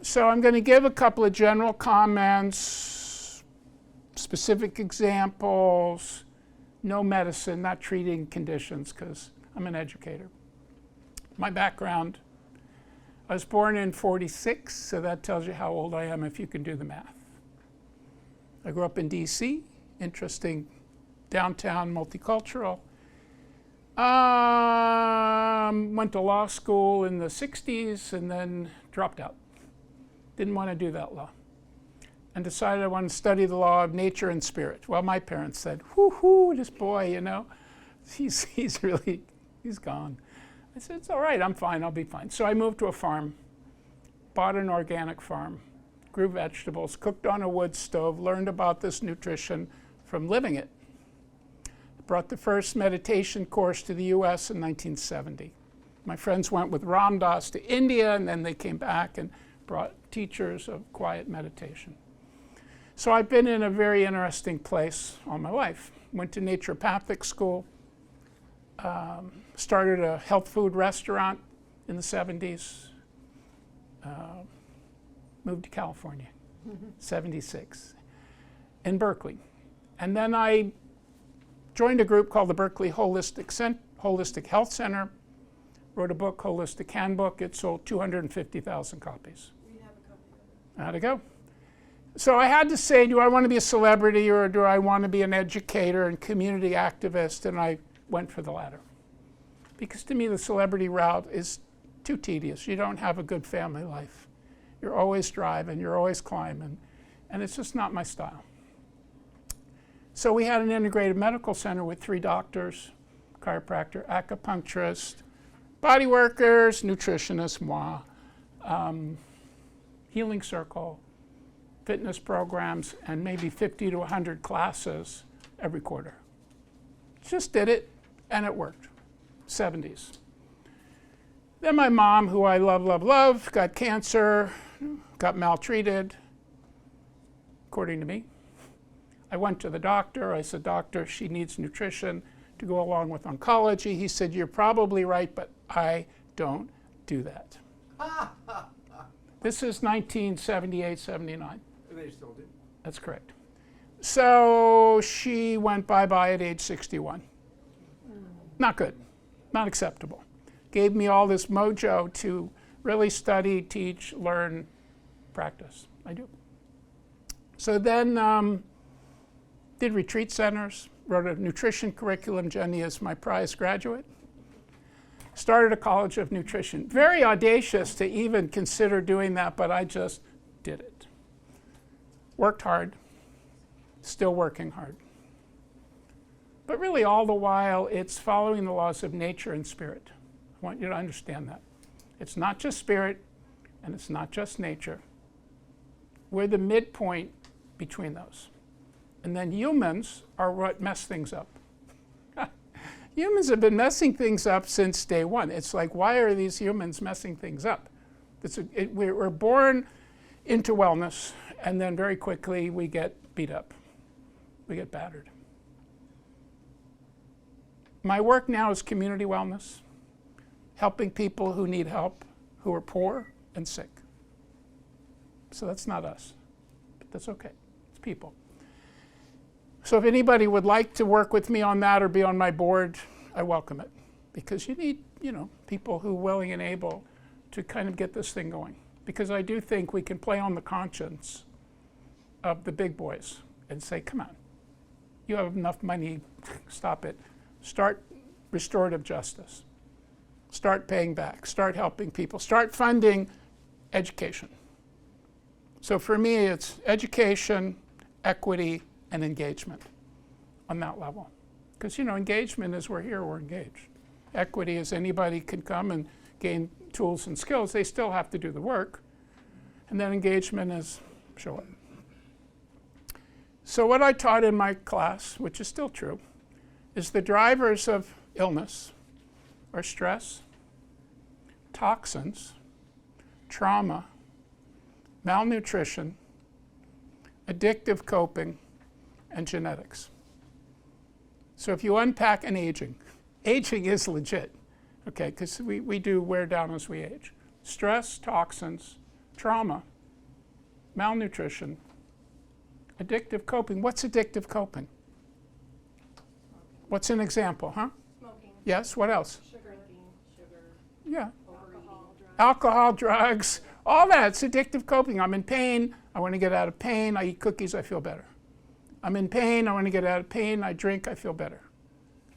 So I'm going to give a couple of general comments, specific examples, no medicine, not treating conditions, because I'm an educator. My background, I was born in 46, so that tells you how old I am if you can do the math. I grew up in DC, interesting, downtown, multicultural. Went to law school in the 60s and then dropped out. Didn't want to do that law. And decided I wanted to study the law of nature and spirit. Well, my parents said, whoo, this boy, you know, he's gone. I said, it's all right, I'm fine, I'll be fine. So I moved to a farm, bought an organic farm, grew vegetables, cooked on a wood stove, learned about this nutrition from living it. Brought the first meditation course to the US in 1970. My friends went with Ram Dass to India, and then they came back and brought teachers of quiet meditation. So I've been in a very interesting place all my life. Went to naturopathic school, started a health food restaurant in the 70s, moved to California, 76, in Berkeley. And then I joined a group called the Berkeley Holistic Health Center, wrote a book, Holistic Handbook. It sold 250,000 copies. We have a copy of it. How'd it go? So I had to say, do I want to be a celebrity or do I want to be an educator and community activist? And I went for the latter. Because to me, the celebrity route is too tedious. You don't have a good family life. You're always driving, you're always climbing, and it's just not my style. So we had an integrated medical center with 3 doctors, chiropractor, acupuncturist, body workers, nutritionist, moi, healing circle, fitness programs, and maybe 50 to 100 classes every quarter. Just did it, and it worked. 70s. Then my mom, who I love, got cancer, got maltreated, according to me. I went to the doctor. I said, doctor, she needs nutrition to go along with oncology. He said, you're probably right, but I don't do that. This is 1978, 79. And they still do. That's correct. So she went bye-bye at age 61. Not good, not acceptable. Gave me all this mojo to really study, teach, learn, practice. I do. So then did retreat centers, wrote a nutrition curriculum. Jenny is my prize graduate. Started a college of nutrition. Very audacious to even consider doing that, but I just did it. Worked hard, still working hard. But really all the while, it's following the laws of nature and spirit. I want you to understand that. It's not just spirit, and it's not just nature. We're the midpoint between those. And then humans are what mess things up. Humans have been messing things up since day one. It's like, why are these humans messing things up? We're born into wellness, and then very quickly we get beat up. We get battered. My work now is community wellness, helping people who need help, who are poor and sick. So that's not us, but that's okay. It's people. So if anybody would like to work with me on that or be on my board, I welcome it. Because you need, people who are willing and able to kind of get this thing going. Because I do think we can play on the conscience of the big boys and say, come on, you have enough money, stop it. Start restorative justice. Start paying back. Start helping people. Start funding education. So for me, it's education, equity, and engagement on that level. Because, engagement is we're here, we're engaged. Equity is anybody can come and gain tools and skills. They still have to do the work. And then engagement is show up. So what I taught in my class, which is still true, is the drivers of illness are stress, toxins, trauma, malnutrition, addictive coping, and genetics. So if you unpack an aging is legit, okay, because we do wear down as we age. Stress, toxins, trauma, malnutrition, addictive coping. What's addictive coping? What's an example, huh? Smoking, Yes, what else? drinking, sugar, Yeah. overeating. Alcohol, drugs, all that. It's addictive coping. I'm in pain. I want to get out of pain. I eat cookies. I feel better. I'm in pain. I want to get out of pain. I drink. I feel better.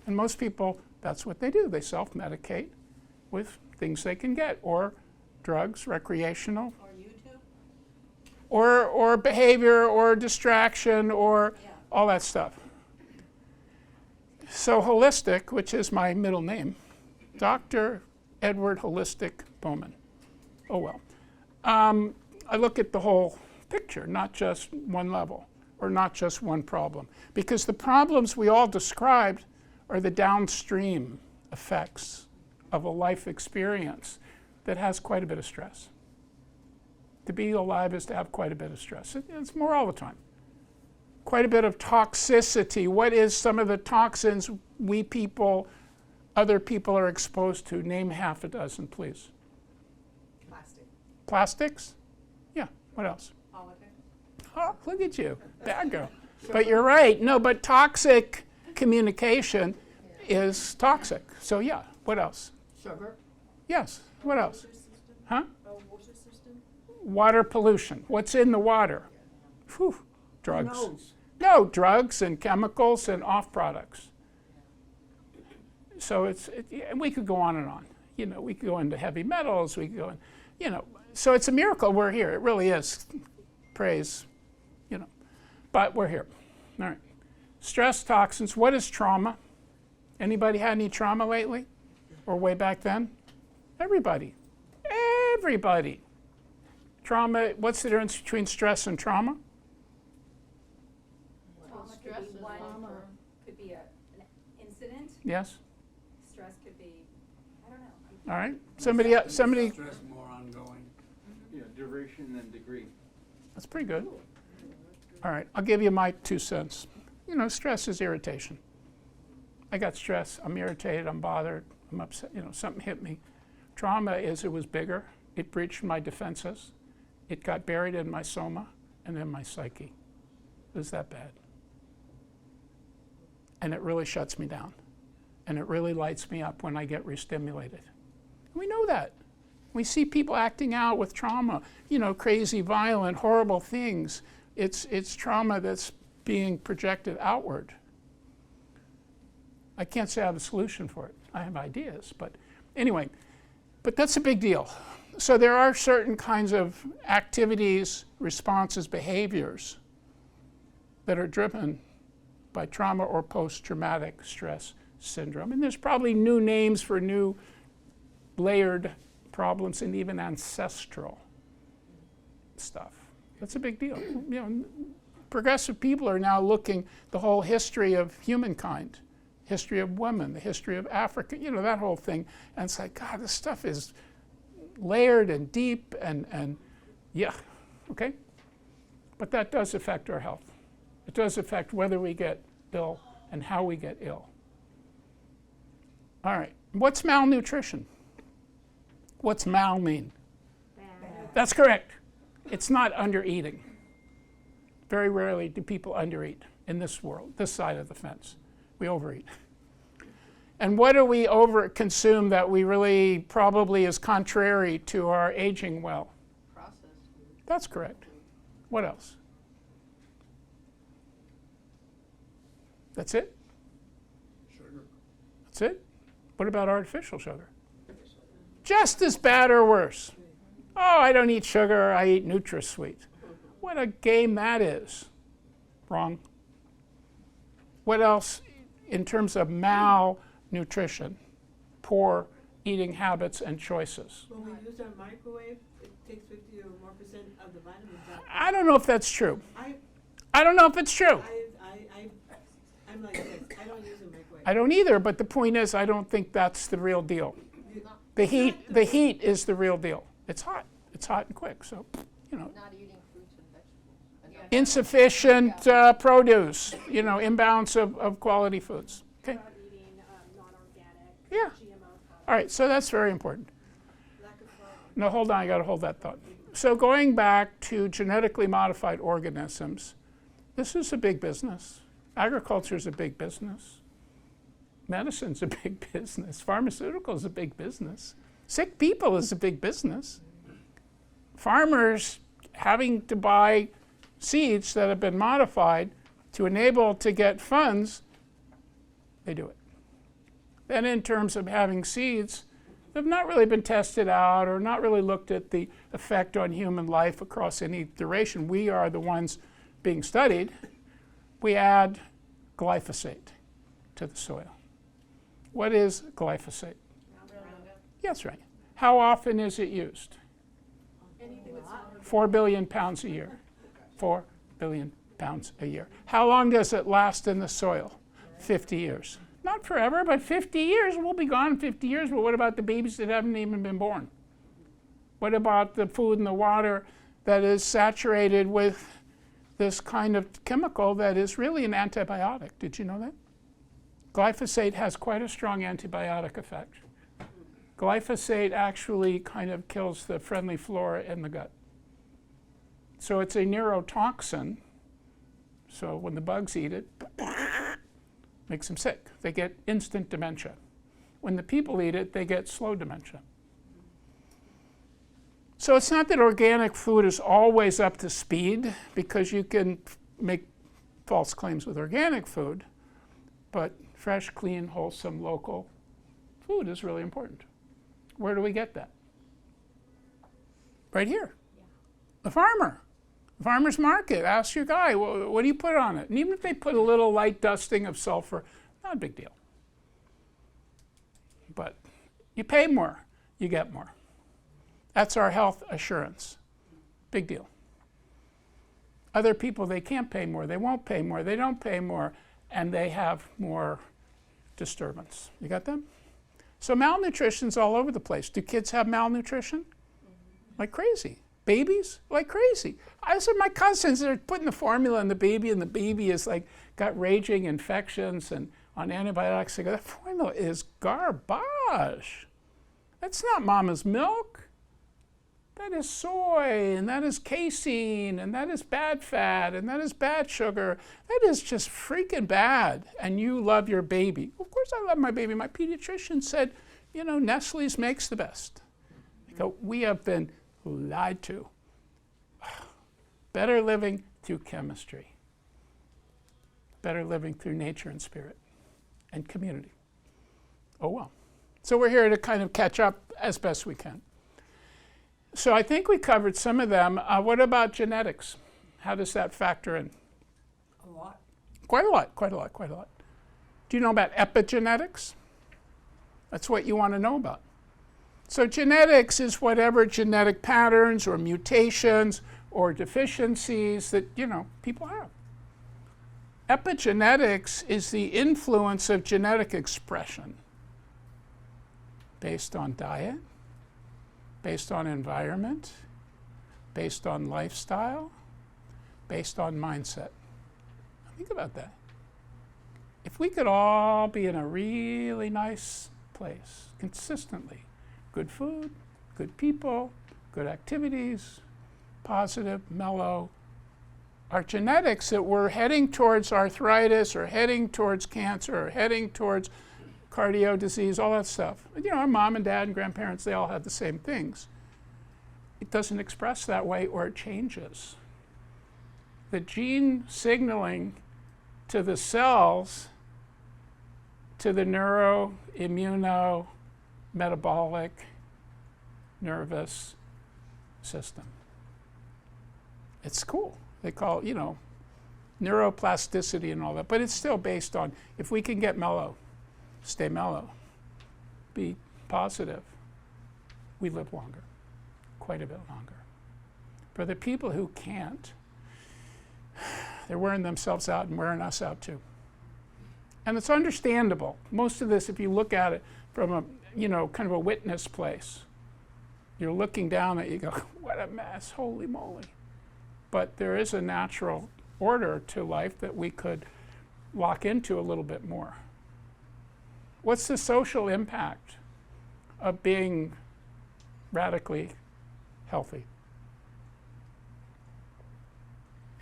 And most people, that's what they do. They self-medicate with things they can get, or drugs, recreational, Or YouTube? or behavior, or distraction, or all that stuff. So holistic, which is my middle name, Dr. Edward Holistic Bauman. Oh well. I look at the whole picture, not just one level, or not just one problem. Because the problems we all described are the downstream effects of a life experience that has quite a bit of stress. To be alive is to have quite a bit of stress. It's more all the time. Quite a bit of toxicity. What is some of the toxins we people, other people are exposed to? Name half a dozen, please. Plastic. Plastics? Yeah, what else? Politics. Oh, look at you, bad girl. But you're right, no, but toxic communication is toxic. So yeah, what else? Sugar. Yes, what else? Huh? Water system. Water pollution. What's in the water? Whew, drugs. Who knows? No, drugs and chemicals and off products. So and we could go on and on. You know, we could go into heavy metals, we could go in, you know. So it's a miracle we're here. It really is. Praise, you know. But we're here. All right. Stress toxins. What is trauma? Anybody had any trauma lately? Or way back then? Everybody. Everybody. Trauma, what's the difference between stress and trauma? Trauma could be one, could be an incident. Yes? Stress could be, I don't know. All right. Somebody, Stress more ongoing. Yeah, duration and degree. that's pretty good. All right, I'll give you my 2 cents. You know, stress is irritation. I got stress, I'm irritated, I'm bothered, I'm upset, you know, something hit me. Trauma is it was bigger, it breached my defenses, it got buried in my soma and in my psyche. It was that bad. And it really shuts me down. And it really lights me up when I get restimulated. We know that. We see people acting out with trauma, you know, crazy, violent, horrible things. It's trauma that's being projected outward. I can't say I have a solution for it. I have ideas, but anyway, but that's a big deal. So there are certain kinds of activities, responses, behaviors that are driven by trauma or post-traumatic stress syndrome. And there's probably new names for new layered problems and even ancestral stuff. That's a big deal. You know, progressive people are now looking the whole history of humankind, history of women, the history of Africa, you know, that whole thing. And it's like, God, this stuff is layered and deep and yeah, okay? But that does affect our health. It does affect whether we get ill and how we get ill. All right, what's malnutrition? What's mal mean? Bad. That's correct. It's not undereating. Very rarely do people undereat in this world, this side of the fence. We overeat. And what do we overconsume that we really probably is contrary to our aging well? Processed food. That's correct. What else? That's it? Sugar. That's it? What about artificial sugar? Just as bad or worse. Oh, I don't eat sugar, I eat NutraSweet. What a game that is. Wrong. What else in terms of malnutrition? Poor eating habits and choices. When we use our microwave, it takes 50 or more percent of the vitamins out. I don't know if that's true. I, I don't know if it's true. I'm like this. I don't use a microwave. I don't either, but the point is I don't think that's the real deal. The heat is the real deal. It's hot and quick, so, you know. Not eating fruits and vegetables. Insufficient produce, you know, imbalance of quality foods. Okay, Not eating non-organic, yeah. GMO products. All right, so that's very important. Lack of fiber. No, hold on, I gotta hold that thought. So going back to genetically modified organisms, this is a big business. Agriculture is a big business. Medicine's a big business. Pharmaceuticals is a big business. Sick people is a big business. Farmers having to buy seeds that have been modified to enable to get funds, they do it. Then in terms of having seeds that have not really been tested out or not really looked at the effect on human life across any duration, we are the ones being studied, we add glyphosate to the soil. What is glyphosate? Yes, right. How often is it used? 4 billion pounds a year. 4 billion pounds a year. How long does it last in the soil? 50 years. Not forever, but 50 years. We'll be gone in 50 years, but what about the babies that haven't even been born? What about the food and the water that is saturated with this kind of chemical that is really an antibiotic? Did you know that? Glyphosate has quite a strong antibiotic effect. Glyphosate actually kind of kills the friendly flora in the gut. So it's a neurotoxin. So when the bugs eat it, makes them sick. They get instant dementia. When the people eat it, they get slow dementia. So it's not that organic food is always up to speed, because you can make false claims with organic food, but fresh, clean, wholesome, local food is really important. Where do we get that? Right here. The farmer. The farmer's market. Ask your guy, well, what do you put on it? And even if they put a little light dusting of sulfur, not a big deal. But you pay more, you get more. That's our health assurance. Big deal. Other people, they can't pay more, they won't pay more, they don't pay more, and they have more disturbance. You got them? So malnutrition's all over the place. Do kids have malnutrition? Like crazy. Babies? Like crazy. I said my cousins, they're putting the formula in the baby, and the baby is like got raging infections and on antibiotics. They go, that formula is garbage. That's not mama's milk. That is soy, and that is casein, and that is bad fat, and that is bad sugar. That is just freaking bad. And you love your baby. Of course I love my baby. My pediatrician said, you know, Nestle's makes the best. I go, we have been lied to. Better living through chemistry. Better living through nature and spirit and community. Oh well. So we're here to kind of catch up as best we can. So I think we covered some of them. What about genetics? How does that factor in? A lot. Quite a lot, quite a lot, quite a lot. Do you know about epigenetics? That's what you want to know about. So genetics is whatever genetic patterns or mutations or deficiencies that, you know, people have. Epigenetics is the influence of genetic expression based on diet, based on environment, based on lifestyle, based on mindset. Think about that. If we could all be in a really nice place consistently, good food, good people, good activities, positive, mellow, our genetics that we're heading towards arthritis or heading towards cancer or heading towards cardio disease, all that stuff. You know, our mom and dad and grandparents, they all had the same things. It doesn't express that way or it changes. The gene signaling to the cells, to the neuro, immuno, metabolic, nervous system. It's cool. They call it, you know, neuroplasticity and all that, but it's still based on if we can get mellow, stay mellow, be positive, we live longer, quite a bit longer. For the people who can't, they're wearing themselves out and wearing us out too. And it's understandable. Most of this, if you look at it from a, you know, kind of a witness place, you're looking down at it, you go, what a mess, holy moly. But there is a natural order to life that we could lock into a little bit more. What's the social impact of being radically healthy?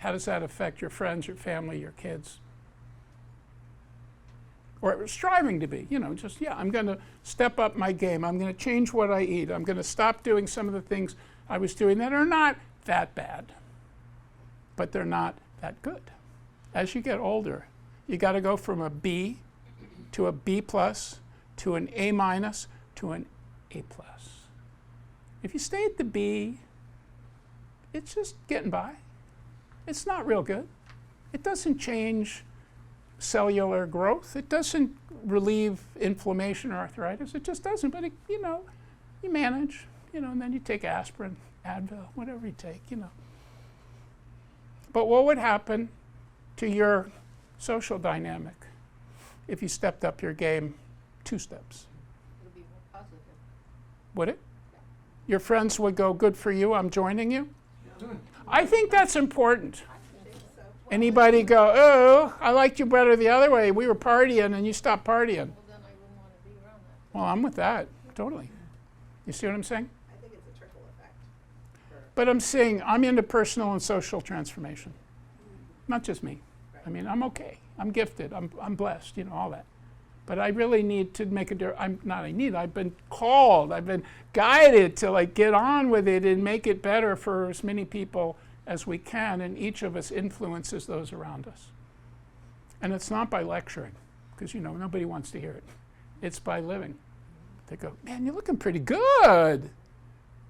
How does that affect your friends, your family, your kids? Or striving to be, just, I'm going to step up my game. I'm going to change what I eat. I'm going to stop doing some of the things I was doing that are not that bad, but they're not that good. As you get older, you got to go from a B to a B plus to an A minus to an A plus. If you stay at the B, it's just getting by. It's not real good. It doesn't change cellular growth. It doesn't relieve inflammation or arthritis. It just doesn't. But you manage. And then you take aspirin, Advil, whatever you take. But what would happen to your social dynamic if you stepped up your game 2 steps? It'll be more positive. Would it? Your friends would go, good for you, I'm joining you? I think that's important. Anybody go, oh, I liked you better the other way. We were partying and you stopped partying. Well, then I wouldn't want to be around that. Well, I'm with that, totally. You see what I'm saying? I think it's a trickle effect. But I'm saying I'm into personal and social transformation. Not just me. I mean, I'm okay. I'm gifted. I'm blessed, all that. But I really need to make a difference. I've been called. I've been guided to get on with it and make it better for as many people as we can, and each of us influences those around us. And it's not by lecturing, because nobody wants to hear it. It's by living. They go, man, you're looking pretty good.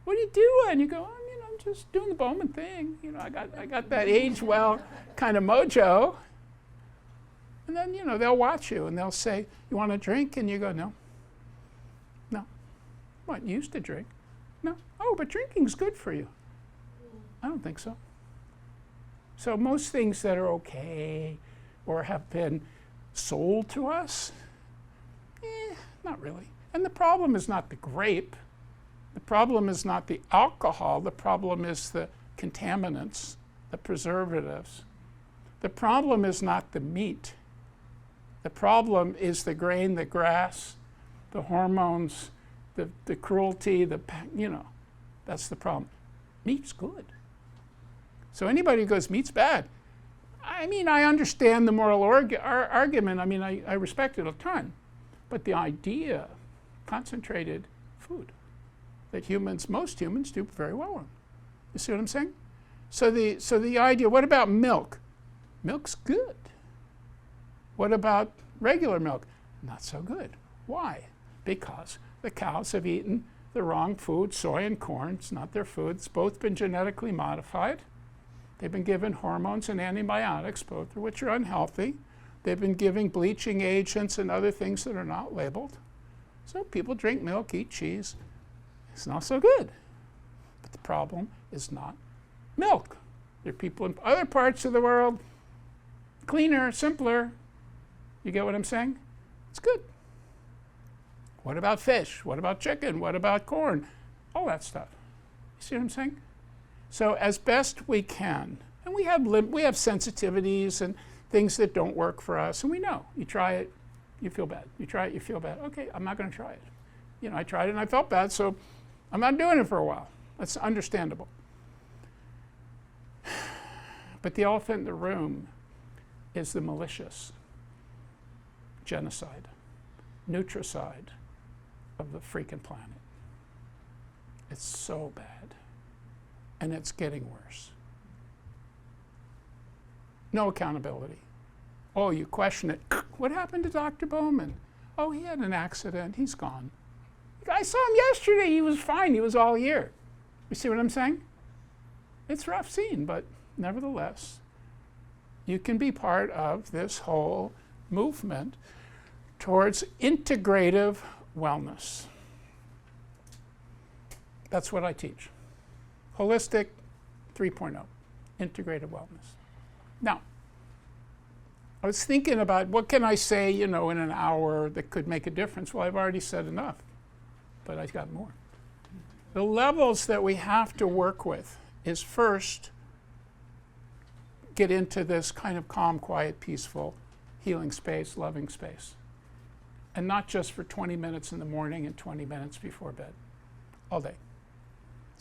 What are you doing? You go, I'm just doing the Bauman thing. I got that age well kind of mojo. And then they'll watch you and they'll say, you want a drink? And you go, no. What, you used to drink? No. Oh, but drinking's good for you. I don't think so. So most things that are okay or have been sold to us, not really. And the problem is not the grape. The problem is not the alcohol. The problem is the contaminants, the preservatives. The problem is not the meat. The problem is the grain, the grass, the hormones, the cruelty, that's the problem. Meat's good. So anybody who goes, meat's bad. I understand the moral argument. I respect it a ton. But the idea, concentrated food, that most humans do very well on. You see what I'm saying? So the idea, what about milk? Milk's good. What about regular milk? Not so good. Why? Because the cows have eaten the wrong food, soy and corn. It's not their food. It's both been genetically modified. They've been given hormones and antibiotics, both of which are unhealthy. They've been giving bleaching agents and other things that are not labeled. So people drink milk, eat cheese. It's not so good. But the problem is not milk. There are people in other parts of the world, cleaner, simpler. You get what I'm saying? It's good. What about fish? What about chicken? What about corn? All that stuff. You see what I'm saying? So as best we can, and we have sensitivities and things that don't work for us, and we know. You try it, you feel bad. You try it, you feel bad. Okay, I'm not going to try it. I tried it and I felt bad, so I'm not doing it for a while. That's understandable. But the elephant in the room is the malicious genocide, nutricide of the freaking planet. It's so bad. And it's getting worse. No accountability. Oh, you question it. What happened to Dr. Bauman? Oh, he had an accident. He's gone. I saw him yesterday. He was fine. He was all here. You see what I'm saying? It's a rough scene, but nevertheless, you can be part of this whole movement towards integrative wellness. That's what I teach. Holistic 3.0, integrative wellness. Now, I was thinking about what can I say, in an hour that could make a difference. Well, I've already said enough, but I've got more. The levels that we have to work with is first get into this kind of calm, quiet, peaceful, healing space, loving space. And not just for 20 minutes in the morning and 20 minutes before bed, all day.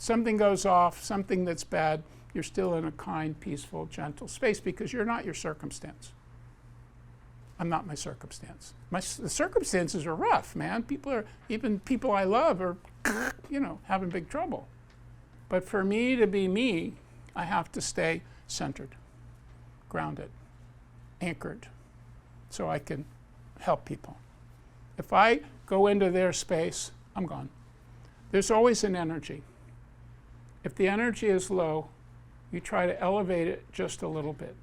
Something goes off, something that's bad, you're still in a kind, peaceful, gentle space because you're not your circumstance. I'm not my circumstance. The circumstances are rough, man. Even people I love are, having big trouble. But for me to be me, I have to stay centered, grounded, anchored, so I can help people. If I go into their space, I'm gone. There's always an energy. If the energy is low, you try to elevate it just a little bit.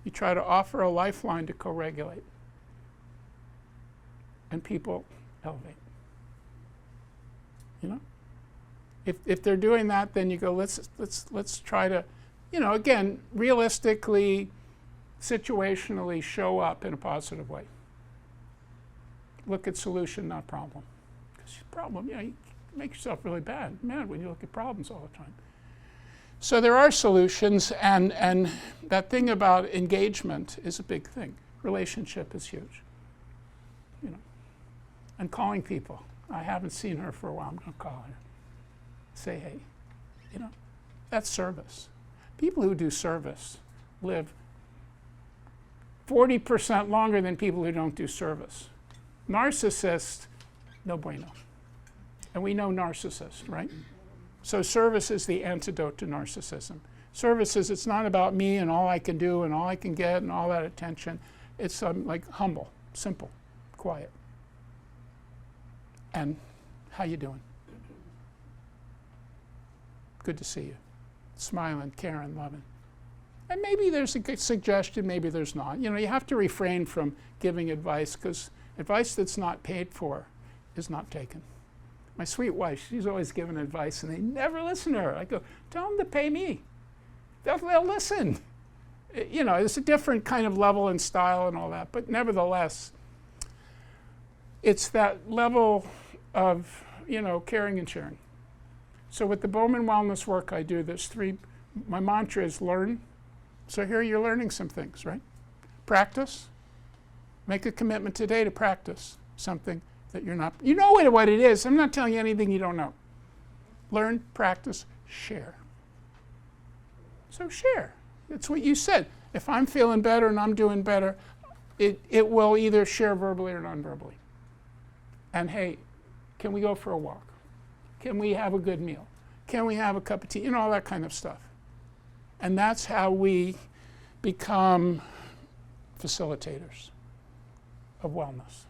You try to offer a lifeline to co-regulate. And people elevate. If they're doing that, then you go, let's try to, again, realistically, situationally show up in a positive way. Look at solution, not problem. Because problem, you make yourself really mad when you look at problems all the time. So there are solutions, and that thing about engagement is a big thing. Relationship is huge. And calling people. I haven't seen her for a while. I'm going to call her. Say, hey, that's service. People who do service live 40% longer than people who don't do service. Narcissists, no bueno. And we know narcissists, right? So service is the antidote to narcissism. Service is, it's not about me and all I can do and all I can get and all that attention. It's like humble, simple, quiet. And how you doing? Good to see you. Smiling, caring, loving. And maybe there's a good suggestion, maybe there's not. You have to refrain from giving advice because advice that's not paid for is not taken. My sweet wife, she's always giving advice and they never listen to her. I go, tell them to pay me. They'll listen. It's a different kind of level and style and all that, but nevertheless, it's that level of, caring and sharing. So with the Bauman Wellness work I do, my mantra is learn. So here you're learning some things, right? Practice. Make a commitment today to practice something that you're not, you know what it is. I'm not telling you anything you don't know. Learn, practice, share. So share. It's what you said. If I'm feeling better and I'm doing better, it will either share verbally or non-verbally. And hey, can we go for a walk? Can we have a good meal? Can we have a cup of tea? All that kind of stuff. And that's how we become facilitators of wellness.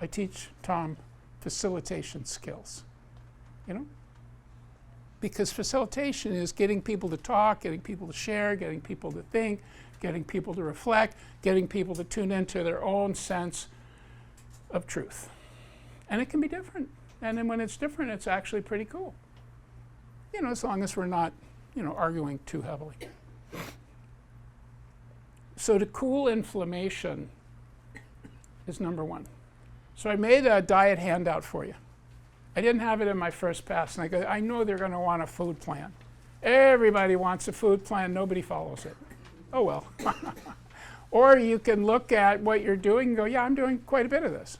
I teach Tom facilitation skills, because facilitation is getting people to talk, getting people to share, getting people to think, getting people to reflect, getting people to tune into their own sense of truth. And it can be different. And then when it's different, it's actually pretty cool. As long as we're not, arguing too heavily. So to cool inflammation is number one. So I made a diet handout for you. I didn't have it in my first pass, and I go, I know they're going to want a food plan. Everybody wants a food plan, nobody follows it. Oh well. Or you can look at what you're doing and go, yeah, I'm doing quite a bit of this.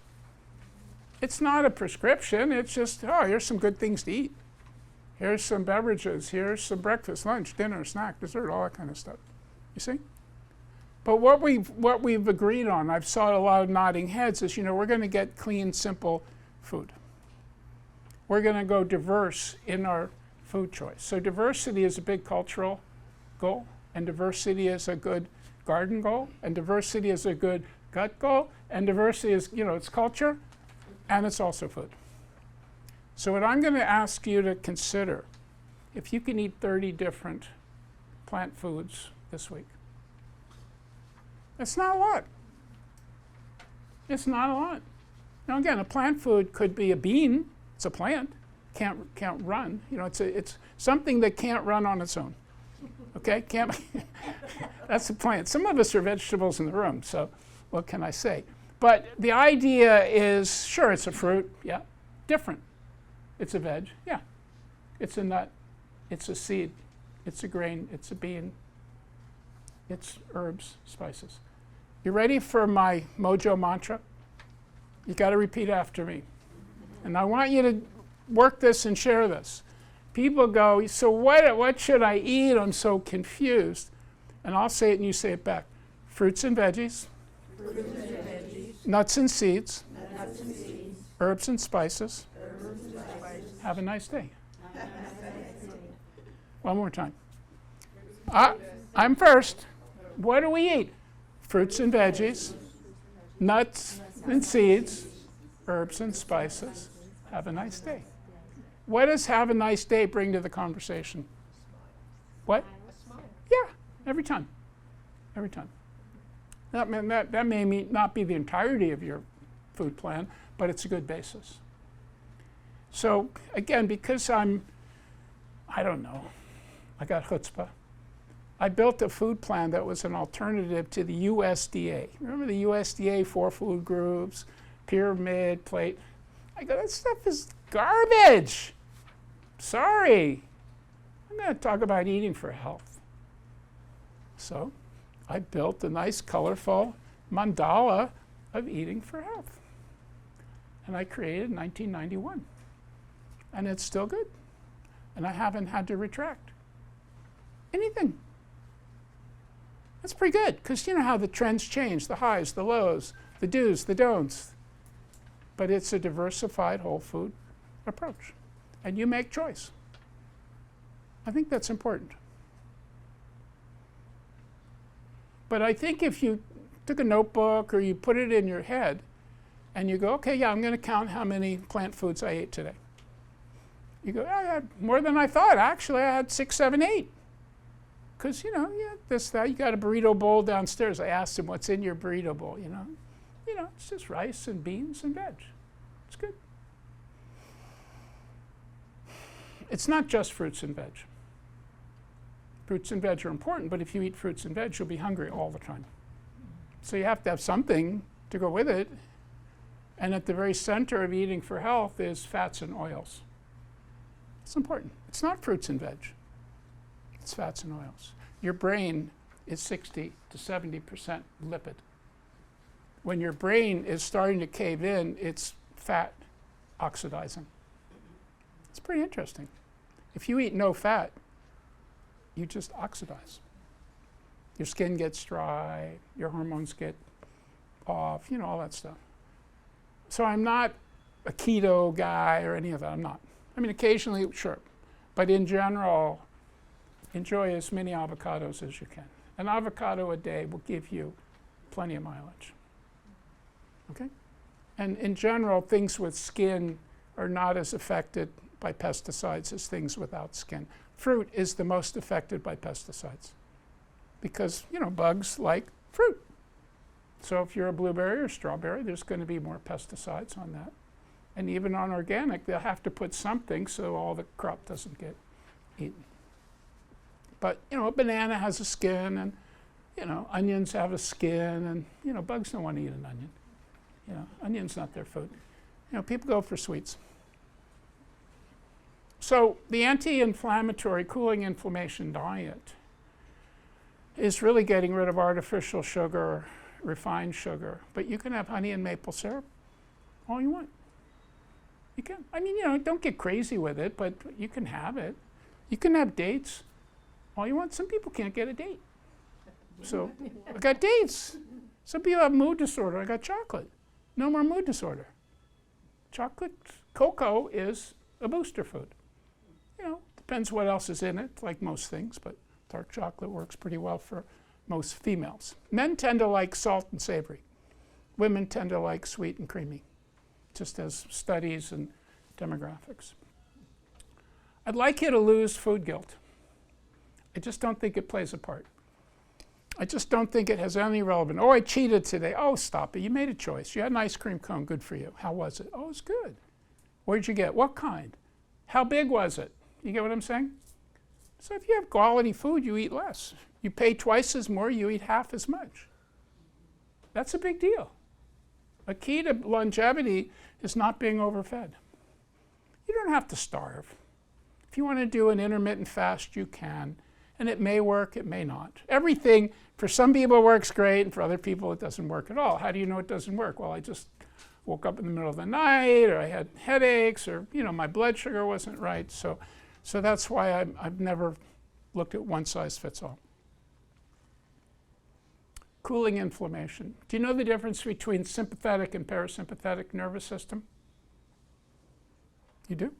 It's not a prescription, it's just, here's some good things to eat. Here's some beverages, here's some breakfast, lunch, dinner, snack, dessert, all that kind of stuff. You see? But what we've agreed on, I've saw a lot of nodding heads, is we're going to get clean, simple food. We're going to go diverse in our food choice. So diversity is a big cultural goal, and diversity is a good garden goal, and diversity is a good gut goal, and diversity is, it's culture, and it's also food. So what I'm going to ask you to consider, if you can eat 30 different plant foods this week. It's not a lot. It's not a lot. Now again, a plant food could be a bean. It's a plant. Can't run. It's something that can't run on its own. Okay? That's a plant. Some of us are vegetables in the room, so what can I say? But the idea is, sure, it's a fruit. Yeah. Different. It's a veg. Yeah. It's a nut. It's a seed. It's a grain. It's a bean. It's herbs, spices. You ready for my mojo mantra? You got to repeat after me. And I want you to work this and share this. People go, so what should I eat? I'm so confused. And I'll say it and you say it back. Fruits and veggies. Nuts and seeds. Herbs and spices. Have a nice day. One more time. I'm first. What do we eat? Fruits and veggies, nuts and seeds, herbs and spices. Have a nice day. What does have a nice day bring to the conversation? What? Yeah, every time. Every time. That may not be the entirety of your food plan, but it's a good basis. So again, because I don't know, I got chutzpah. I built a food plan that was an alternative to the USDA. Remember the USDA 4 food groups, pyramid, plate? I go, that stuff is garbage. Sorry. I'm going to talk about eating for health. So I built a nice, colorful mandala of eating for health. And I created in 1991. And it's still good. And I haven't had to retract anything. That's pretty good, because you know how the trends change, the highs, the lows, the do's, the don'ts. But it's a diversified whole food approach. And you make choice. I think that's important. But I think if you took a notebook or you put it in your head and you go, okay, yeah, I'm going to count how many plant foods I ate today. You go, I had more than I thought. Actually, I had 6, 7, 8. Because, this, that, you got a burrito bowl downstairs. I asked him, what's in your burrito bowl, it's just rice and beans and veg. It's good. It's not just fruits and veg. Fruits and veg are important, but if you eat fruits and veg, you'll be hungry all the time. So you have to have something to go with it. And at the very center of eating for health is fats and oils. It's important. It's not fruits and veg. It's fats and oils. Your brain is 60 to 70% lipid. When your brain is starting to cave in, it's fat oxidizing. It's pretty interesting. If you eat no fat, you just oxidize. Your skin gets dry, your hormones get off, all that stuff. So I'm not a keto guy or any of that. I'm not. I mean, occasionally, sure. But in general, enjoy as many avocados as you can. An avocado a day will give you plenty of mileage. Okay? And in general, things with skin are not as affected by pesticides as things without skin. Fruit is the most affected by pesticides because, bugs like fruit. So if you're a blueberry or strawberry, there's going to be more pesticides on that. And even on organic, they'll have to put something so all the crop doesn't get eaten. But, a banana has a skin, and, onions have a skin, and, bugs don't want to eat an onion. Onion's not their food. People go for sweets. So the anti-inflammatory cooling inflammation diet is really getting rid of artificial sugar, refined sugar. But you can have honey and maple syrup all you want. You can. I mean, don't get crazy with it, but you can have it. You can have dates all you want. Some people can't get a date. So I got dates. Some people have mood disorder. I got chocolate. No more mood disorder. Chocolate, cocoa is a booster food. Depends what else is in it, like most things, but dark chocolate works pretty well for most females. Men tend to like salt and savory. Women tend to like sweet and creamy, just as studies and demographics. I'd like you to lose food guilt. I just don't think it plays a part. I just don't think it has any relevance. Oh, I cheated today. Oh, stop it. You made a choice. You had an ice cream cone. Good for you. How was it? Oh, it's good. Where'd you get? What kind? How big was it? You get what I'm saying? So if you have quality food, you eat less. You pay twice as more, you eat half as much. That's a big deal. A key to longevity is not being overfed. You don't have to starve. If you want to do an intermittent fast, you can. And it may work, it may not. Everything, for some people, works great, and for other people, it doesn't work at all. How do you know it doesn't work? Well, I just woke up in the middle of the night, or I had headaches, or my blood sugar wasn't right. So So that's why I've never looked at one size fits all. Cooling inflammation. Do you know the difference between sympathetic and parasympathetic nervous system? You do?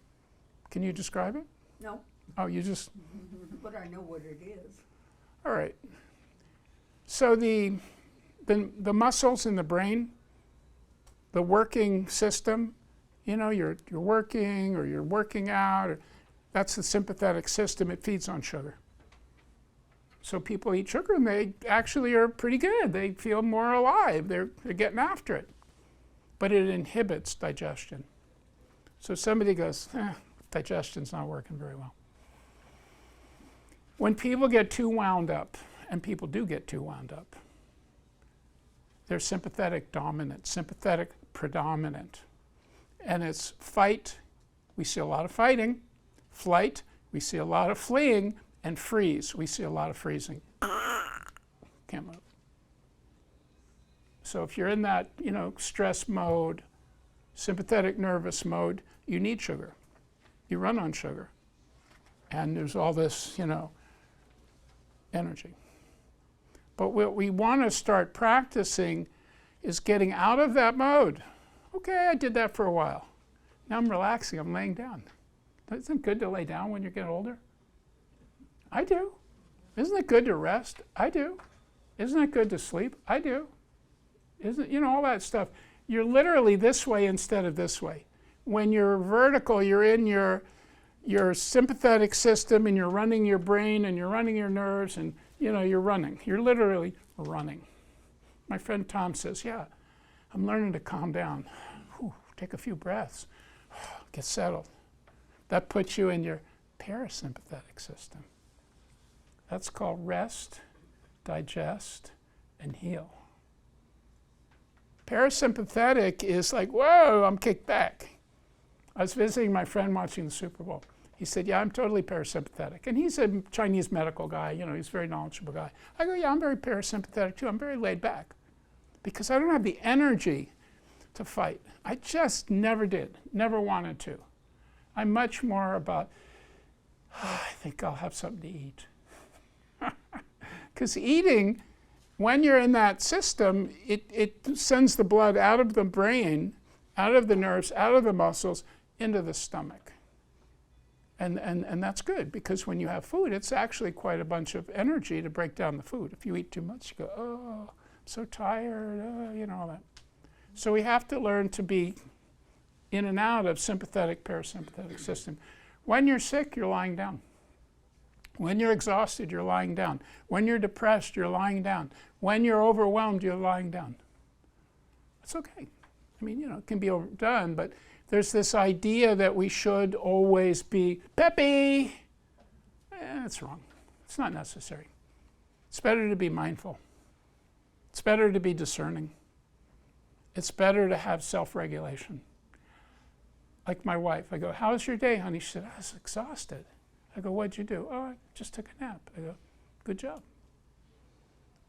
Can you describe it? No, Oh, you just, but I know what it is. all right. So the muscles in the brain, the working system, you know, you're working or you're working out, or, that's the sympathetic system. It feeds on sugar. So people eat sugar and they actually are pretty good. They feel more alive. They're getting after it. But it inhibits digestion. So somebody goes, digestion's not working very well. When people get too wound up, and people do get too wound up, they're sympathetic dominant, sympathetic predominant. And it's fight, we see a lot of fighting, flight, we see a lot of fleeing, and freeze, we see a lot of freezing. Can't move. So if you're in that, you know, stress mode, sympathetic nervous mode, you need sugar. You run on sugar. And there's all this, you know, energy. But what we want to start practicing is getting out of that mode. Okay, I did that for a while. Now I'm relaxing, I'm laying down. Isn't it good to lay down when you get older? I do. Isn't it good to rest? I do. Isn't it good to sleep? I do. Isn't, you know, all that stuff. You're literally this way instead of this way. When you're vertical, you're in your sympathetic system and you're running your brain and you're running your nerves and, you know, you're running. You're literally running. My friend Tom says, yeah, I'm learning to calm down. Whew, take a few breaths. Get settled. That puts you in your parasympathetic system. That's called rest, digest, and heal. Parasympathetic is like, whoa, I'm kicked back. I was visiting my friend watching the Super Bowl. He said, yeah, I'm totally parasympathetic. And he's a Chinese medical guy, you know, he's a very knowledgeable guy. I go, yeah, I'm very parasympathetic too. I'm very laid back because I don't have the energy to fight. I just never did, never wanted to. I'm much more about, I think I'll have something to eat. Because eating, when you're in that system, it sends the blood out of the brain, out of the nerves, out of the muscles, into the stomach. And that's good, because when you have food, it's actually quite a bunch of energy to break down the food. If you eat too much, you go, oh, I'm so tired, you know, all that. So we have to learn to be in and out of sympathetic, parasympathetic system. When you're sick, you're lying down. When you're exhausted, you're lying down. When you're depressed, you're lying down. When you're overwhelmed, you're lying down. It's okay. I mean, you know, it can be overdone, but there's this idea that we should always be peppy. That's wrong. It's not necessary. It's better to be mindful. It's better to be discerning. It's better to have self-regulation. Like my wife, I go, how's your day, honey? She said, I was exhausted. I go, what'd you do? Oh, I just took a nap. I go, good job.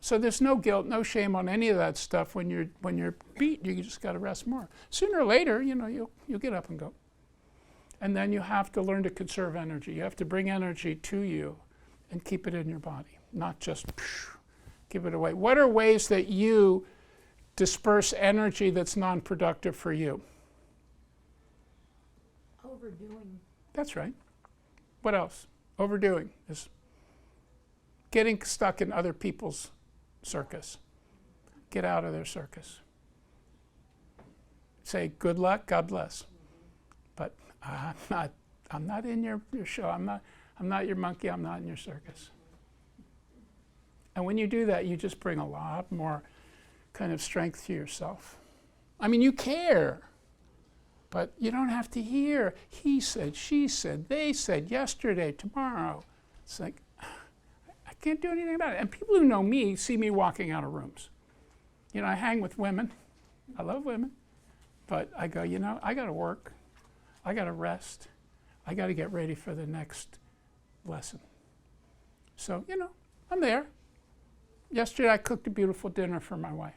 So there's no guilt, no shame on any of that stuff. When you're beat, you just got to rest more. Sooner or later, you know, you'll get up and go. And then you have to learn to conserve energy. You have to bring energy to you and keep it in your body, not just give it away. What are ways that you disperse energy that's non-productive for you? Overdoing. That's right. What else? Overdoing is getting stuck in other people's circus. Get out of their circus. Say, good luck, God bless. But I'm not in your show. I'm not your monkey. I'm not in your circus. And when you do that, you just bring a lot more kind of strength to yourself. I mean, you care. But you don't have to hear, he said, she said, they said, yesterday, tomorrow. It's like, I can't do anything about it. And people who know me see me walking out of rooms. You know, I hang with women. I love women. But I go, you know, I got to work. I got to rest. I got to get ready for the next lesson. So, you know, I'm there. Yesterday I cooked a beautiful dinner for my wife.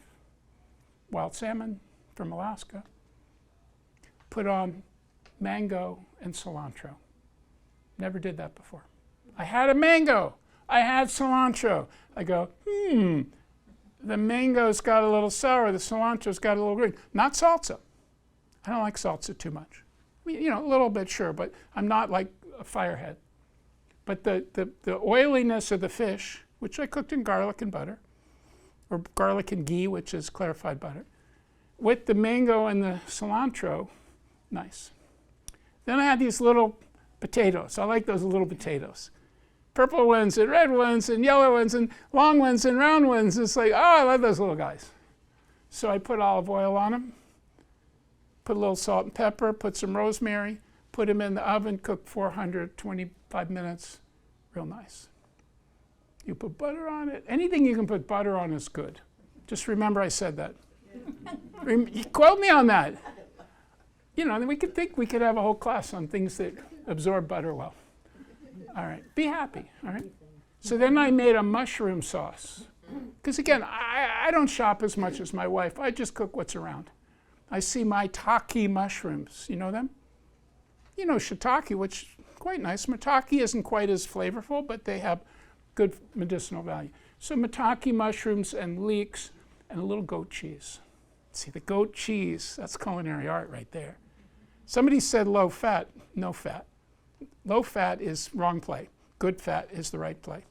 Wild salmon from Alaska. Put on mango and cilantro. Never did that before. I had a mango. I had cilantro. I go, the mango's got a little sour, the cilantro's got a little green. Not salsa. I don't like salsa too much. I mean, a little bit, sure, but I'm not like a firehead. But the oiliness of the fish, which I cooked in garlic and butter, or garlic and ghee, which is clarified butter, with the mango and the cilantro, nice. Then I had these little potatoes. I like those little potatoes. Purple ones and red ones and yellow ones and long ones and round ones. It's like, oh, I love those little guys. So I put olive oil on them, put a little salt and pepper, put some rosemary, put them in the oven, cook 425 minutes, real nice. You put butter on it. Anything you can put butter on is good. Just remember I said that. Quote me on that. We could think we could have a whole class on things that absorb butter well. All right, be happy, all right? So then I made a mushroom sauce. Because again, I don't shop as much as my wife. I just cook what's around. I see maitake mushrooms. You know them? You know shiitake, which is quite nice. Maitake isn't quite as flavorful, but they have good medicinal value. So maitake mushrooms and leeks and a little goat cheese. See, the goat cheese, that's culinary art right there. Somebody said low fat, no fat. Low fat is wrong play. Good fat is the right play.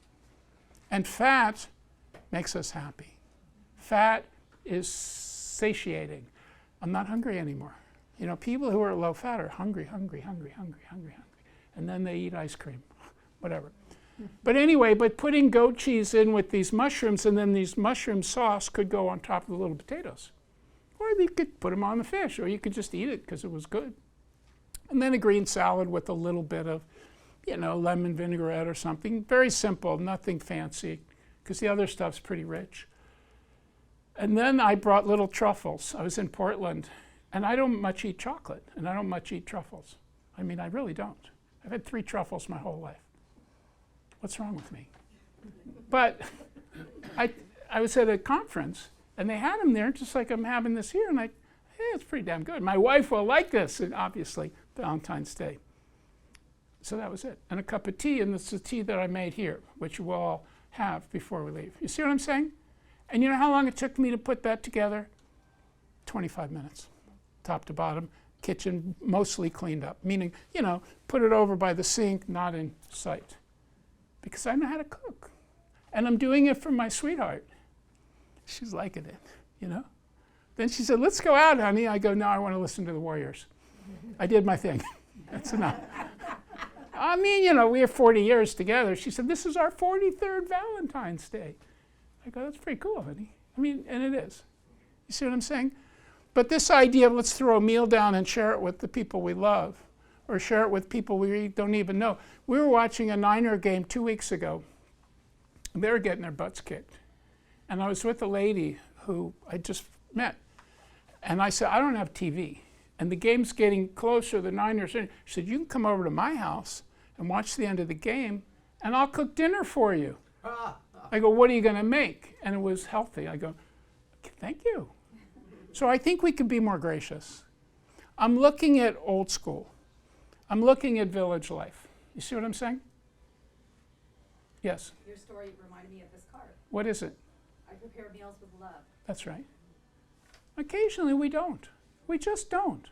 And fat makes us happy. Fat is satiating. I'm not hungry anymore. People who are low fat are hungry. And then they eat ice cream, whatever. But anyway, putting goat cheese in with these mushrooms and then these mushroom sauce could go on top of the little potatoes. Or you could put them on the fish, or you could just eat it because it was good. And then a green salad with a little bit of, lemon vinaigrette or something. Very simple, nothing fancy, because the other stuff's pretty rich. And then I brought little truffles. I was in Portland, and I don't much eat chocolate, and I don't much eat truffles. I mean, I really don't. I've had 3 truffles my whole life. What's wrong with me? But I was at a conference, and they had them there, just like I'm having this here, and it's pretty damn good. My wife will like this, and obviously, Valentine's Day. So that was it. And a cup of tea, and this is the tea that I made here, which we'll all have before we leave. You see what I'm saying? And you know how long it took me to put that together? 25 minutes, top to bottom. Kitchen mostly cleaned up, meaning, put it over by the sink, not in sight. Because I know how to cook. And I'm doing it for my sweetheart. She's liking it, Then she said, let's go out, honey. I go, no, I want to listen to the Warriors. I did my thing. That's enough. I mean, we have 40 years together. She said, this is our 43rd Valentine's Day. I go, that's pretty cool, honey. I mean, and it is. You see what I'm saying? But this idea of let's throw a meal down and share it with the people we love, or share it with people we don't even know. We were watching a Niner game 2 weeks ago. And they were getting their butts kicked. And I was with a lady who I just met. And I said, I don't have TV. And the game's getting closer, the Niners. She said, you can come over to my house and watch the end of the game, and I'll cook dinner for you. I go, what are you going to make? And it was healthy. I go, thank you. So I think we could be more gracious. I'm looking at old school. I'm looking at village life. You see what I'm saying? Yes? Your story reminded me of this card. What is it? I prepare meals with love. That's right. Occasionally we don't. We just don't.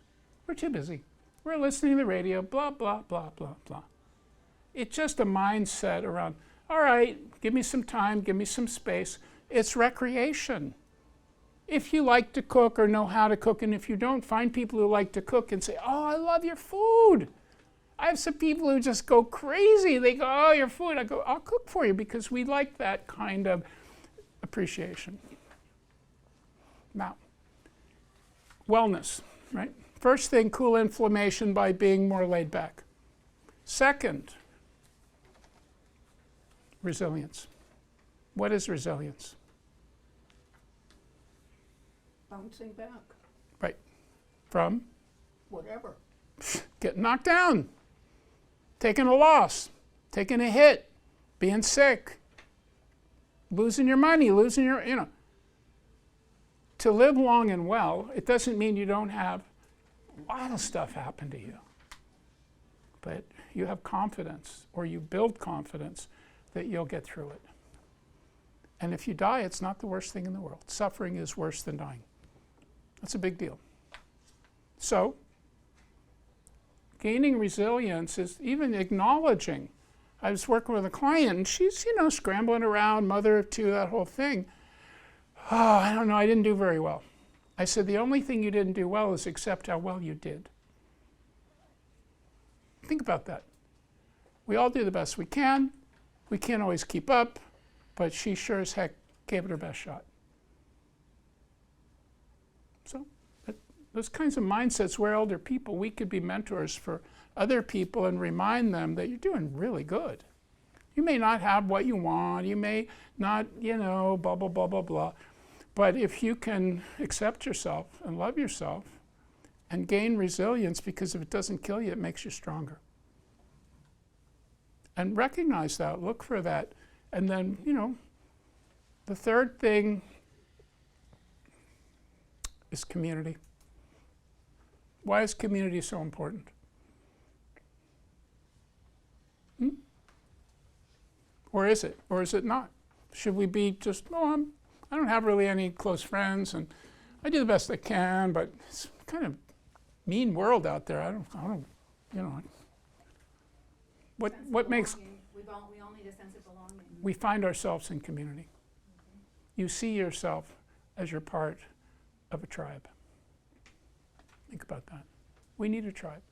We're too busy. We're listening to the radio, blah, blah, blah, blah, blah. It's just a mindset around, all right, give me some time, give me some space. It's recreation. If you like to cook or know how to cook, and if you don't, find people who like to cook and say, oh, I love your food. I have some people who just go crazy. They go, oh, your food. I go, I'll cook for you because we like that kind of appreciation. Now, wellness, right? First thing, cool inflammation by being more laid back. Second, resilience. What is resilience? Bouncing back, Right. From whatever. getting knocked down, taking a loss, taking a hit, being sick, losing your money, losing your, To live long and well, it doesn't mean you don't have a lot of stuff happen to you. but you have confidence, or you build confidence that you'll get through it. And if you die, it's not the worst thing in the world. Suffering is worse than dying. That's a big deal. So, gaining resilience is even acknowledging. I was working with a client, and she's, scrambling around, mother of two, that whole thing. Oh, I don't know, I didn't do very well. I said, the only thing you didn't do well is accept how well you did. Think about that. We all do the best we can. We can't always keep up, but she sure as heck gave it her best shot. So, those kinds of mindsets, we're elder people, we could be mentors for other people and remind them that you're doing really good. You may not have what you want, you may not, blah, blah, blah, blah, blah. But if you can accept yourself and love yourself and gain resilience, because if it doesn't kill you, it makes you stronger. And recognize that, look for that. And then, the third thing is community. Why is community so important? Or is it? Or is it not? Should we be just, I don't have really any close friends, and I do the best I can, but it's kind of mean world out there. I don't, What makes... We all need a sense of belonging. We find ourselves in community. You see yourself as you're part of a tribe. Think about that. We need a tribe.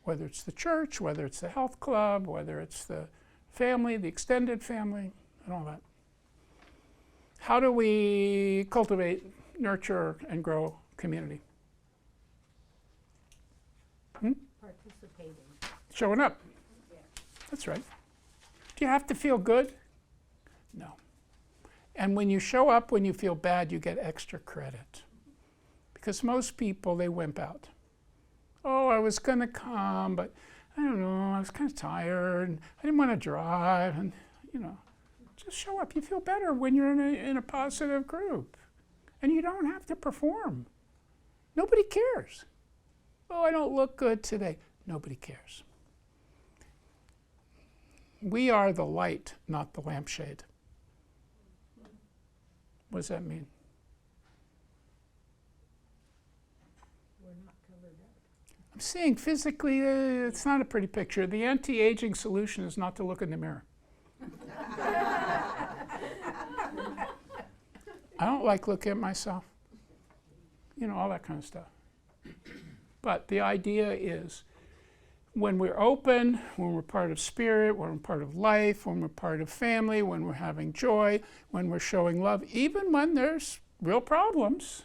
Whether it's the church, whether it's the health club, whether it's the family, the extended family, and all that. How do we cultivate, nurture, and grow community? Participating. Showing up. That's right. Do you have to feel good? No. And when you show up when you feel bad, you get extra credit. Because most people, they wimp out. Oh, I was going to come, but I don't know, I was kind of tired, and I didn't want to drive, and, just show up. You feel better when you're in a positive group. And you don't have to perform. Nobody cares. Oh, I don't look good today. Nobody cares. We are the light, not the lampshade. What does that mean? We're not covered up. I'm saying physically, it's not a pretty picture. The anti-aging solution is not to look in the mirror. I don't like looking at myself. All that kind of stuff. But the idea is, when we're open, when we're part of spirit, when we're part of life, when we're part of family, when we're having joy, when we're showing love, even when there's real problems,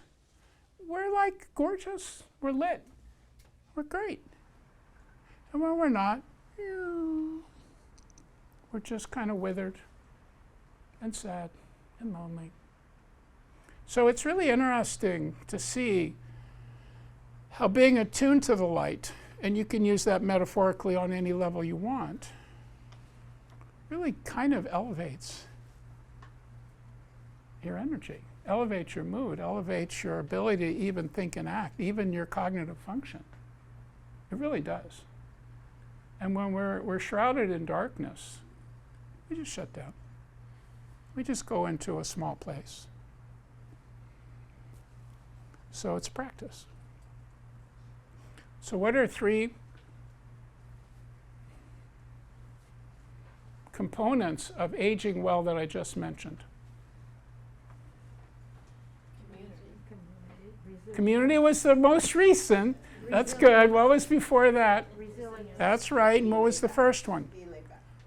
we're like gorgeous, we're lit, we're great. And when we're not, we're just kind of withered and sad and lonely. So it's really interesting to see how being attuned to the light, and you can use that metaphorically on any level you want, really kind of elevates your energy, elevates your mood, elevates your ability to even think and act, even your cognitive function. It really does. And when we're shrouded in darkness, we just shut down. We just go into a small place. So it's practice. So what are 3 components of aging well that I just mentioned? Community was the most recent. That's good. What was before that? Resilience. That's right. And what was the first one?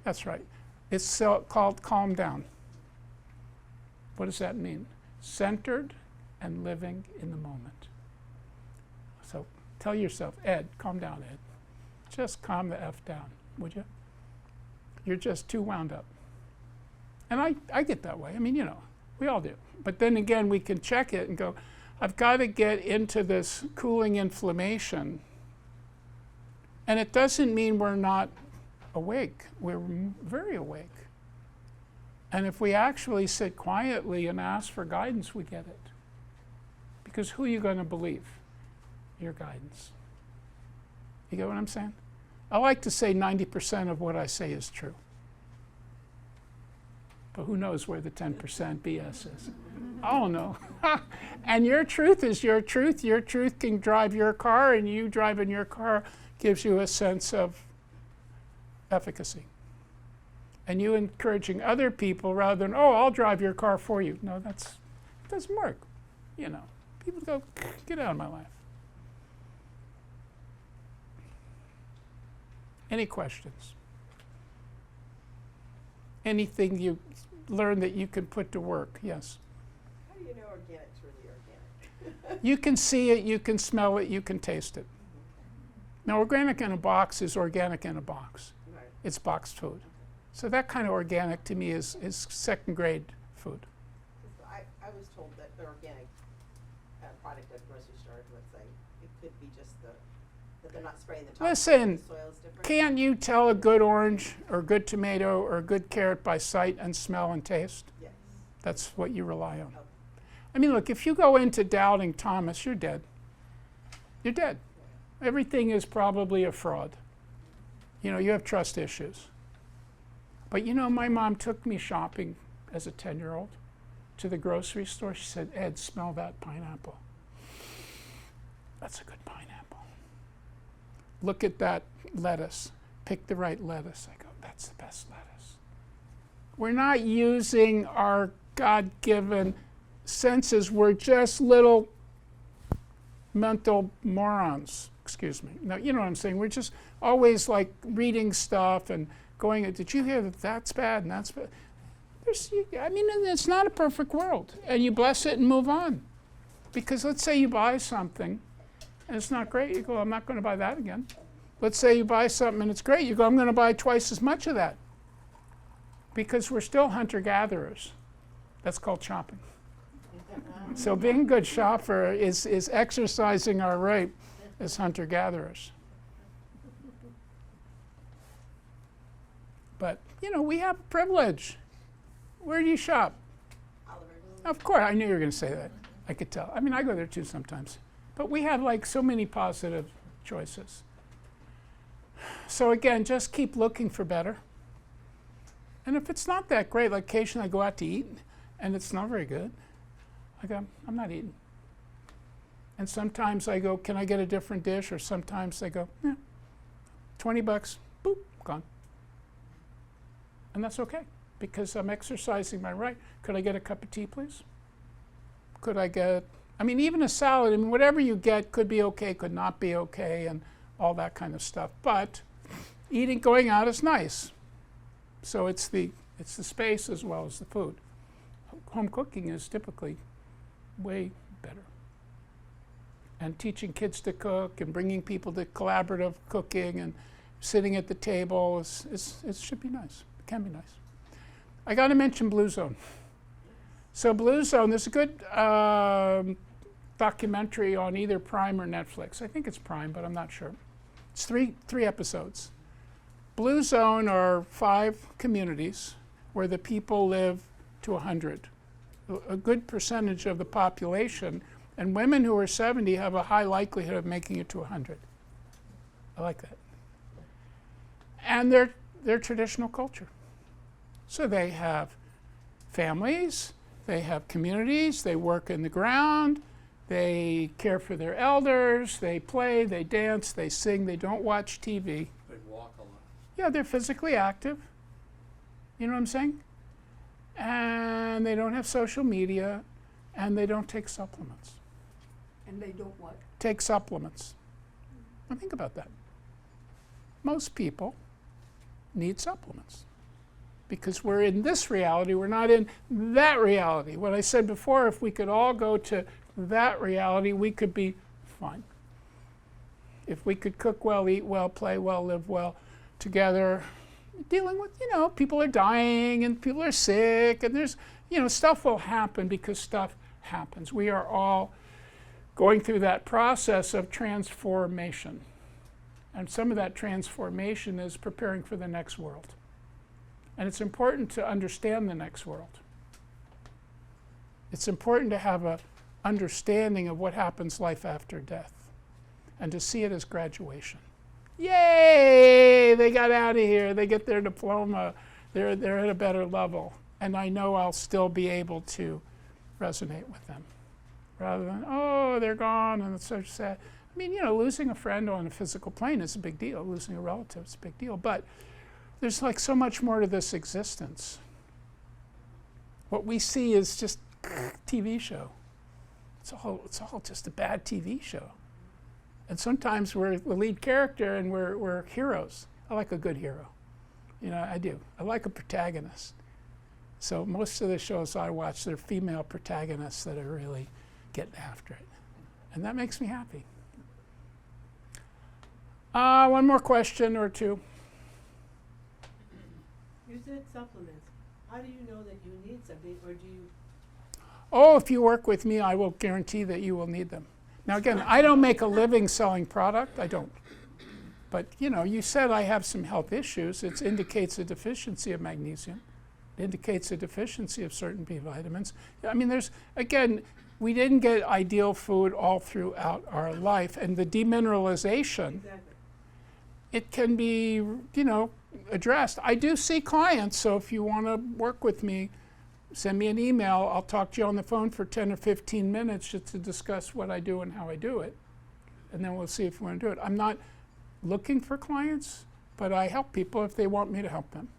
That's right. It's called calm down. What does that mean? Centered and living in the moment. So tell yourself, Ed, calm down, Ed. Just calm the F down, would you? You're just too wound up. And I get that way. I mean, we all do. But then again, we can check it and go, I've got to get into this cooling inflammation. And it doesn't mean we're not awake. We're very awake. And if we actually sit quietly and ask for guidance, we get it. Because who are you going to believe? Your guidance. You get what I'm saying? I like to say 90% of what I say is true. But who knows where the 10% BS is? I don't know. And your truth is your truth. Your truth can drive your car, and you driving your car gives you a sense of efficacy. And you encouraging other people rather than, oh, I'll drive your car for you. No, it doesn't work. You know, people go, get out of my life. Any questions? Anything you learned that you can put to work? Yes. How do you know organic's really organic? You can see it, you can smell it, you can taste it. Now, organic in a box is organic in a box. Right. It's boxed food. So that kind of organic to me is second grade food. I was told that the organic product at the grocery store, let's say, it could be just that they're not spraying the top. Listen, the soil's different. Can't you tell a good orange or good tomato or a good carrot by sight and smell and taste? Yes. That's what you rely on. Okay. I mean, look, if you go into doubting Thomas, you're dead. You're dead. Everything is probably a fraud. You know, you have trust issues. But you know, my mom took me shopping as a 10-year-old to the grocery store. She said, Ed, smell that pineapple. That's a good pineapple. Look at that lettuce. Pick the right lettuce. I go, that's the best lettuce. We're not using our God-given senses. We're just little mental morons. Excuse me. No, you know what I'm saying? We're just always like reading stuff and going, did you hear that that's bad and that's bad? I mean, it's not a perfect world. And you bless it and move on. Because let's say you buy something and it's not great. You go, I'm not going to buy that again. Let's say you buy something and it's great. You go, I'm going to buy twice as much of that. Because we're still hunter-gatherers. That's called shopping. So being a good shopper is exercising our right as hunter-gatherers. But, you know, we have privilege. Where do you shop? Oliver. Of course, I knew you were going to say that. I could tell. I mean, I go there too sometimes. But we have like so many positive choices. So again, just keep looking for better. And if it's not that great, like occasionally I go out to eat and it's not very good, I go, I'm not eating. And sometimes I go, can I get a different dish? Or sometimes I go, yeah, $20, boop, gone. And that's okay, because I'm exercising my right. Could I get a cup of tea, please? Could I get, I mean, even a salad, I mean, whatever you get could be okay, could not be okay, and all that kind of stuff. But eating, going out is nice. So it's the space as well as the food. Home cooking is typically way better. And teaching kids to cook and bringing people to collaborative cooking and sitting at the table, it should be nice. It can be nice. I got to mention Blue Zone. So Blue Zone, there's a good documentary on either Prime or Netflix. I think it's Prime, but I'm not sure. It's three episodes. Blue Zone are 5 communities where the people live to 100. A good percentage of the population, and women who are 70 have a high likelihood of making it to 100. I like that. And they're traditional culture. So they have families, they have communities, they work in the ground, they care for their elders, they play, they dance, they sing, they don't watch TV. They walk a lot. Yeah, they're physically active. You know what I'm saying? And they don't have social media, and they don't take supplements. And they don't what? Take supplements. Now think about that. Most people need supplements because we're in this reality, we're not in that reality. What I said before, if we could all go to that reality, we could be fine. If we could cook well, eat well, play well, live well together, dealing with, you know, people are dying and people are sick and there's, you know, stuff will happen because stuff happens. We are all going through that process of transformation. And some of that transformation is preparing for the next world. And it's important to understand the next world. It's important to have an understanding of what happens life after death and to see it as graduation. Yay! They got out of here. They get their diploma. They're at a better level. And I know I'll still be able to resonate with them. Rather than, oh, they're gone and it's so sad. I mean, losing a friend on a physical plane is a big deal. Losing a relative is a big deal. But there's like so much more to this existence. What we see is just TV show. It's all just a bad TV show. And sometimes we're the lead character and we're heroes. I like a good hero. I do. I like a protagonist. So most of the shows I watch, they're female protagonists that are really getting after it. And that makes me happy. One more question or two. You said supplements. How do you know that you need something, or do you? Oh, if you work with me, I will guarantee that you will need them. Now again, I don't make a living selling product. I don't. But you said I have some health issues. It indicates a deficiency of magnesium. It indicates a deficiency of certain B vitamins. I mean, we didn't get ideal food all throughout our life, and the demineralization, Exactly. it can be, addressed. I do see clients, so if you want to work with me, send me an email. I'll talk to you on the phone for 10 or 15 minutes just to discuss what I do and how I do it. And then we'll see if we want to do it. I'm not looking for clients, but I help people if they want me to help them.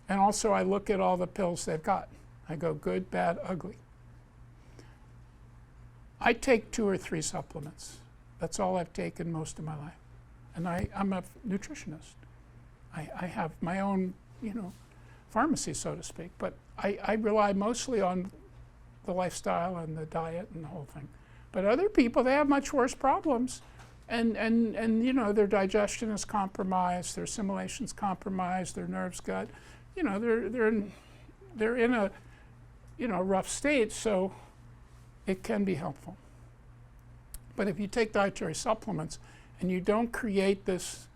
And also I look at all the pills they've got. I go good, bad, ugly. I take 2 or 3 supplements. That's all I've taken most of my life. And I'm a nutritionist. I have my own, pharmacy, so to speak. But I rely mostly on the lifestyle and the diet and the whole thing. But other people, they have much worse problems. And their digestion is compromised, their assimilation's compromised, their nerves gut. They're in a rough state, so it can be helpful. But if you take dietary supplements and you don't create this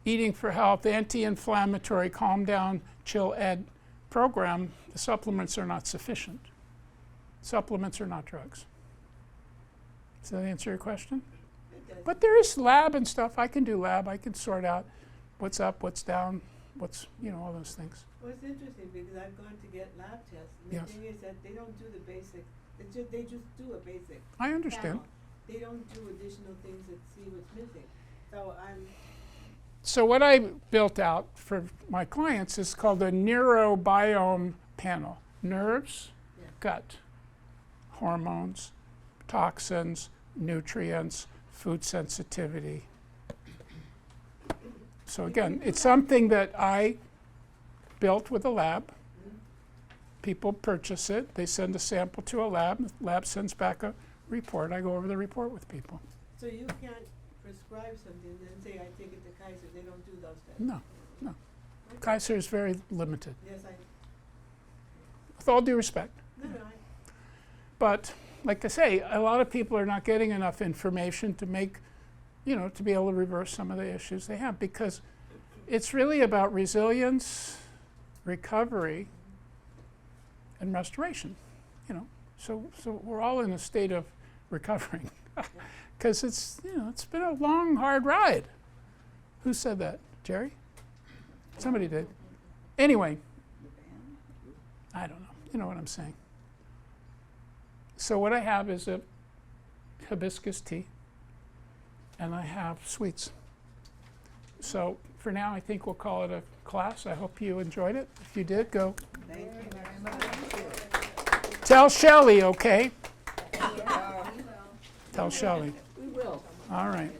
eating for health, anti-inflammatory, calm down, chill ed program, the supplements are not sufficient. Supplements are not drugs. Does that answer your question? It does. But there is lab and stuff. I can do lab. I can sort out what's up, what's down, what's, all those things. Well, it's interesting because I've gone to get lab tests, and Yes. the thing is that they don't do the basic. They just do a basic. I understand. panel. They don't do additional things that see what's missing. So So what I built out for my clients is called a neurobiome panel. Nerves, Yeah. gut, hormones, toxins, nutrients, food sensitivity. So again, it's something that I built with a lab. People purchase it. They send a sample to a lab. The lab sends back a report. I go over the report with people. so you can't prescribe something and then say I take it to Kaiser. They don't do those tests. No. Okay. Kaiser is very limited, Yes, with all due respect. no. But like I say, a lot of people are not getting enough information to make, to be able to reverse some of the issues they have, because it's really about resilience, recovery, and restoration. So we're all in a state of recovering, because it's been a long, hard ride. Who said that? Jerry? Somebody did. Anyway, I don't know. You know what I'm saying. So what I have is a hibiscus tea, and I have sweets. So for now, I think we'll call it a class. I hope you enjoyed it. If you did, go. Thank you very much. Tell Shelley, okay? Tell Shelley. We will. All right.